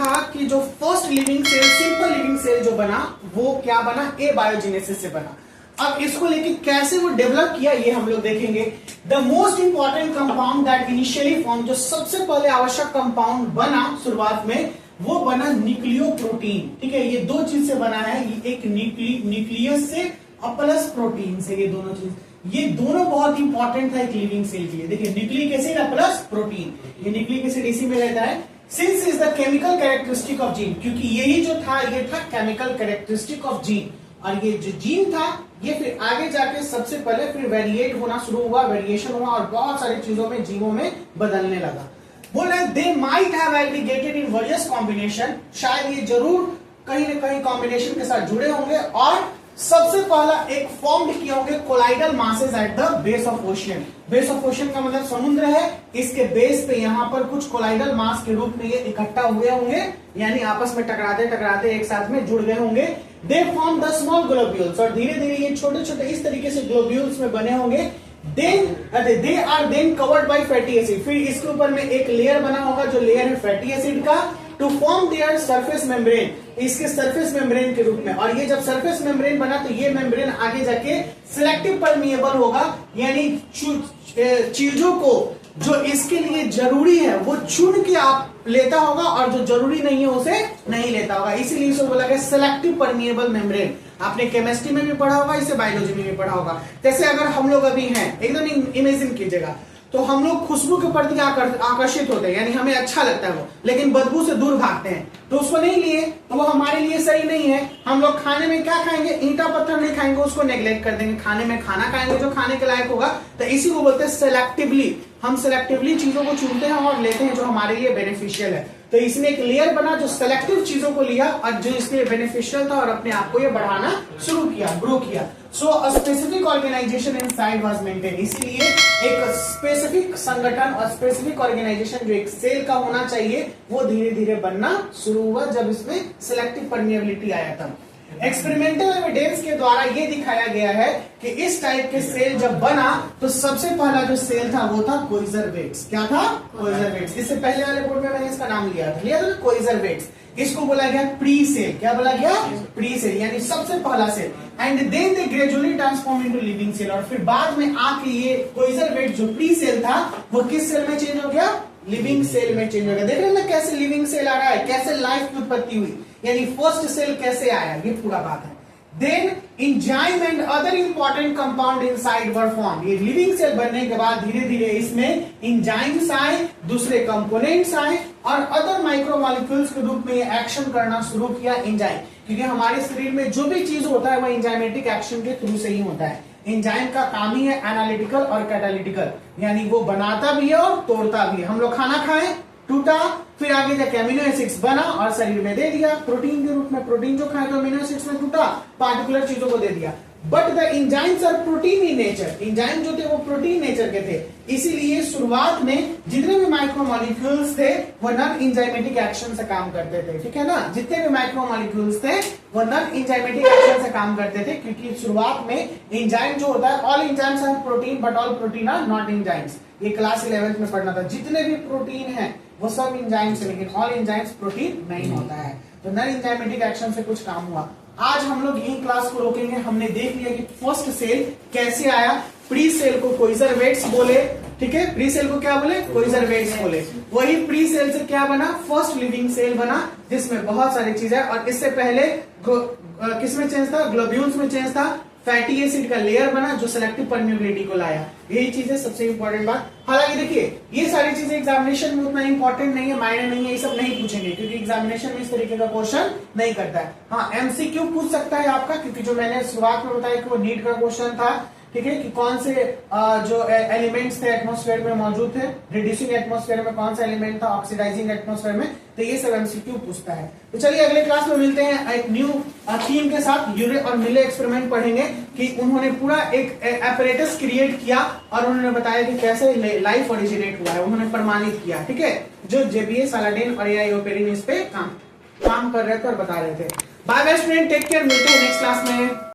देखा कि जो first living cell, simple living cell जो बना वो क्या बना, एबायोजेनेसिस से बना। अब इसको लेके कैसे वो डेवलप किया ये हम लोग देखेंगे। The most important compound that initially form, जो सबसे पहले आवश्यक कंपाउंड बना शुरुआत में, वो बना न्यूक्लियोप्रोटीन। ठीक है, ये दो चीज से बना है, ये एक न्यूक्लियस से और प्लस प्रोटीन से, ये दोनों चीज, ये दोनों बहुत इंपॉर्टेंट था एक लिविंग सेल के लिए। देखिए न्यूक्लिक एसिड और प्लस प्रोटीन, ये न्यूक्लिक एसिड इसी में रहता है। Since is the chemical characteristic of gene, क्योंकि यही जो था ये था केमिकल कैरेक्टरिस्टिक ऑफ जीन, और ये जो जीन था ये फिर आगे जाके सबसे पहले फिर वेरिएट होना शुरू हुआ, वेरिएशन हुआ और बहुत सारी चीजों में, जीवों में बदलने लगा। बोल रहे they might have aggregated in various combination, शायद ये जरूर कहीं ना कहीं कॉम्बिनेशन के साथ जुड़े होंगे, और सबसे पहला एक फॉर्म किए होंगे colloidal masses at the base of ocean. Base of ocean का मतलब समुद्र है, इसके बेस पे यहाँ पर कुछ कोलाइडल मास के रूप में ये इकट्ठा हुए होंगे, यानी आपस में टकराते टकराते एक साथ में जुड़ गए होंगे। They form the small globules, और धीरे धीरे ये छोटे छोटे इस तरीके से ग्लोब्यूल्स में बने होंगे। They are then covered by fatty acid, फिर इसके ऊपर में एक लेयर बना होगा जो लेयर है फैटी एसिड का, to form their surface membrane, इसके सरफेस मेम्ब्रेन के रूप में। और ये जब सरफेस मेम्ब्रेन बना तो ये मेम्ब्रेन आगे जाके सिलेक्टिव परमिएबल होगा, यानी चीजों को जो इसके लिए जरूरी है वो चुन के आप लेता होगा, और जो जरूरी नहीं है उसे नहीं लेता होगा, इसीलिए इसे बोला गया सिलेक्टिव परमिएबल मेम्ब्रेन। आपने केमिस्ट्री में भी पढ़ा होगा, इसे बायोलॉजी में भी पढ़ा होगा। जैसे अगर हम लोग अभी हैं, एकदम इमेजिन कीजिएगा, तो हम लोग खुशबू के प्रति आकर्षित होते हैं, यानी हमें अच्छा लगता है वो, लेकिन बदबू से दूर भागते हैं, तो उसको नहीं लिए तो वो हमारे लिए सही नहीं है। हम लोग खाने में क्या खाएंगे, ईंटा पत्थर नहीं खाएंगे, उसको नेग्लेक्ट कर देंगे, खाने में खाना खाएंगे जो खाने के लायक होगा। तो इसी को बोलते हैं सेलेक्टिवली, हम सेलेक्टिवली चीजों को चुनते हैं और लेते हैं जो हमारे लिए बेनिफिशियल है। तो इसमें एक लेयर बना जो सेलेक्टिव चीजों को लिया और जो इसके लिए बेनिफिशियल था, और अपने आप को ये बढ़ाना शुरू किया, ग्रो किया। So a specific organisation inside was maintain, इसलिए एक स्पेसिफिक संगठन और स्पेसिफिक ऑर्गेनाइजेशन जो एक सेल का होना चाहिए वो धीरे धीरे बनना शुरू हुआ जब इसमें सिलेक्टिव परमिएबिलिटी आया था। एक्सपेरिमेंटल एविडेंस के द्वारा ये दिखाया गया है कि इस टाइप के सेल जब बना तो सबसे पहला जो सेल था वो था कोइजरवेट्स। क्या था? कोइजरवेट्स। इससे पहले वाले बोर्ड में मैंने इसका नाम लिया था कोइजरवेट्स। इसको बोला गया प्री सेल। क्या बोला गया? प्री सेल, यानी सबसे पहला cell. And then they gradually transform into living cell, और फिर बाद में आके ये कोइजरवेट जो प्री सेल था वो किस सेल में चेंज हो गया? लिविंग सेल में चेंज हो गया। देख रहे हैं ना कैसे लिविंग सेल आ रहा है, कैसे लाइफ की उत्पत्ति हुई, यानी फर्स्ट सेल कैसे आया, ये पूरा बात है। Then enzyme and other important compound inside were form. ये लिविंग सेल बनने के बाद धीरे धीरे इसमें एंजाइम्स आए, दूसरे कंपोनेंट्स आए, और अदर माइक्रोमोलिक्यूल्स के रूप में ये एक्शन करना शुरू किया एंजाइम, क्योंकि हमारे शरीर में जो भी चीज होता है वो एंजाइमेटिक एक्शन के थ्रू से ही होता है। एंजाइम का काम ही है एनालिटिकल और कैटालिटिकल, यानी वो बनाता भी है और तोड़ता भी है। हम लोग खाना खाएं, टूटा, फिर आगे जाके अमीनो एसिड्स बना और शरीर में दे दिया प्रोटीन के रूप में। प्रोटीन जो खाए तो अमीनो एसिड्स में टूटा, पार्टिकुलर चीजों को दे दिया। But the enzymes are protein in nature, enzyme जो थे वो प्रोटीन नेचर के थे, इसीलिए शुरुआत में जितने भी माइक्रोमोलिक्यूल्स थे वो नॉन एंजाइमेटिक एक्शन से काम करते थे। ठीक है ना, जितने भी माइक्रोमोलिक्यूल्स थे वो नॉन एंजाइमेटिक एक्शन से काम करते थे, क्योंकि शुरुआत में एंजाइम जो होता है, all enzymes are protein but all protein are not enzymes. ये क्लास 11th में पढ़ना था। जितने भी प्रोटीन है वो सब एंजाइम्स है, लेकिन ऑल एंजाइम्स प्रोटीन नहीं होता है। तो नॉन एंजाइमेटिक एक्शन से कुछ काम हुआ। आज हम लोग यही क्लास को रोकेंगे। हमने देख लिया कि फर्स्ट सेल कैसे आया। प्री सेल को कोइजरवेट्स बोले, ठीक है, प्री सेल को क्या बोले? कोइजरवेट्स बोले। वही प्री सेल से क्या बना? फर्स्ट लिविंग सेल बना, जिसमें बहुत सारी चीजें, और इससे पहले किसमें चेंज था? ग्लोब्यूल्स में चेंज था। फैटी एसिड का लेयर बना जो सेलेक्टिव परमिएबिलिटी को लाया। यही चीजें सबसे इंपॉर्टेंट बात। हालांकि देखिए ये सारी चीजें एग्जामिनेशन में उतना इंपॉर्टेंट नहीं है, मायने नहीं है, ये सब नहीं पूछेंगे, क्योंकि एग्जामिनेशन में इस तरीके का क्वेश्चन नहीं करता है। हाँ, एमसीक्यू पूछ सकता है आपका, क्योंकि जो मैंने शुरुआत में बताया कि वो नीट का क्वेश्चन था। ठीक है, कि कौन से जो एलिमेंट्स थे एटमॉस्फेयर में मौजूद थे, रिड्यूसिंग एटमॉस्फेयर में कौन सा एलिमेंट था, ऑक्सीडाइजिंग एटमॉस्फेयर में, तो ये सब एमसीक्यू पूछता है। तो चलिए अगले क्लास में मिलते हैं एक न्यू थीम के साथ। यूरे और मिले एक्सपेरिमेंट पढ़ेंगे कि उन्होंने पूरा एक एपरेटस क्रिएट किया और उन्होंने बताया कि कैसे लाइफ ओरिजिनेट हुआ है, उन्होंने प्रमाणित किया। ठीक है, जो जेबीए सालाडीन और एआई ओपेरिन इस पे काम कर रहे थे और बता रहे थे। Bye bye student, take care, मिलते हैं नेक्स्ट क्लास में।